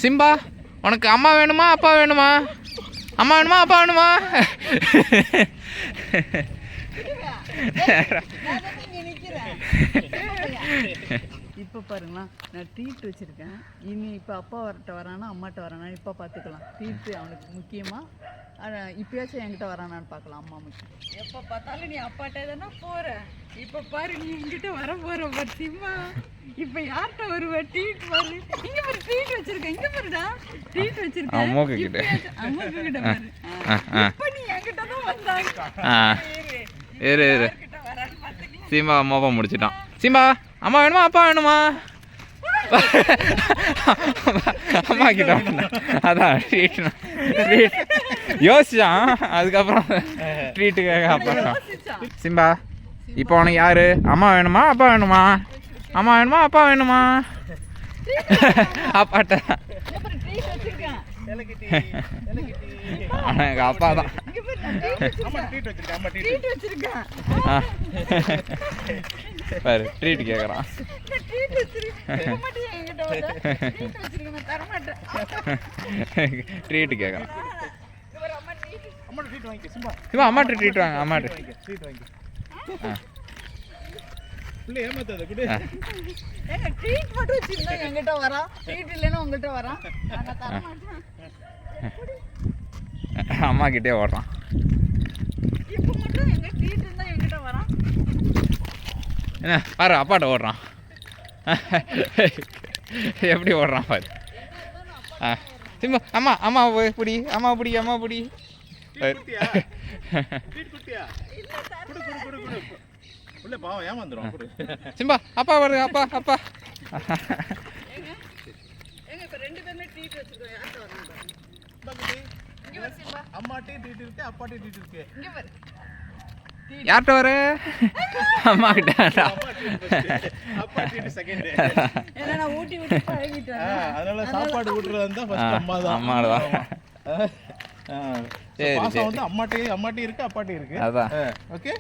Simba உனக்கு அம்மா வேணுமா அப்பா வேணுமா? அம்மா வேணுமா அப்பா வேணுமா? இப்போ பாருங்களா, நான் ட்ரீட் வச்சுருக்கேன். இனி இப்போ அப்பா வரட்ட வரானா அம்மாட்ட வரானா இப்போ பார்த்துக்கலாம். ட்ரீட்டு அவனுக்கு முக்கியமாக. இப்போயாச்சும் என்கிட்ட வரானான்னு பார்க்கலாம். அம்மா முக்கியம். எப்போ பார்த்தாலும் நீ அப்பாட்டே தானே போகிற. இப்போ பாரு நீ என்கிட்ட வர போகிற பத்தியமா. இப்போ யார்கிட்ட வருவ? ட்ரீட் பாரு. இங்கே பாரு ட்ரீட் வச்சுருக்கேன். இங்கே பாருடா ட்ரீட் வச்சுருக்கேன். அம்மாக்கு கிட்ட பாரு. இப்போ நீ என்கிட்ட தான் வந்தாங்க. இரு சிம்பா அம்மா அப்பா முடிச்சிட்டான். சிம்பா அம்மா வேணுமா அப்பா வேணுமா? அம்மா கிட்ட அதான் ட்ரீட்னா யோசிச்சான். அதுக்கப்புறம் ட்ரீட்டுக்காக அப்பா. சிம்பா இப்போ உனக்கு யாரு அம்மா வேணுமா அப்பா வேணுமா? அம்மா வேணுமா அப்பா வேணுமா? அப்பாட்ட எனக்கு அப்பா தான். பாரு ட்ரீட் கேட்குறான். ட்ரீட் கேட்குறான். சிவா அம்மாட்ட ட்ரீட் வாங்க. அம்மாட்ட ட்ரீட் மட்டும் வச்சிருந்தா என்கிட்ட வரான். ட்ரீட் இல்லைன்னா உங்ககிட்ட வரான். அம்மா கிட்டே ஓடுறான். இப்போ மட்டும் எங்க ட்ரீட் இருந்தா என்கிட்ட வரான். என்ன பாரு அப்பாட்ட ஓடுறான். எப்படி ஓடுறான் பாரு. சிம்பா அம்மா அம்மா பிடி அம்மா பிடி அம்மா பிடி. சிம்பா அப்பா வருது அப்பா அப்பா. யார்கிட்ட வர? அம்மா கிட்ட. சாப்பாடு ஊட்டுறது அம்மா தான். சரி அம்மாட்டி இருக்கு அப்பாட்டி இருக்கு. அதான் ஓகே.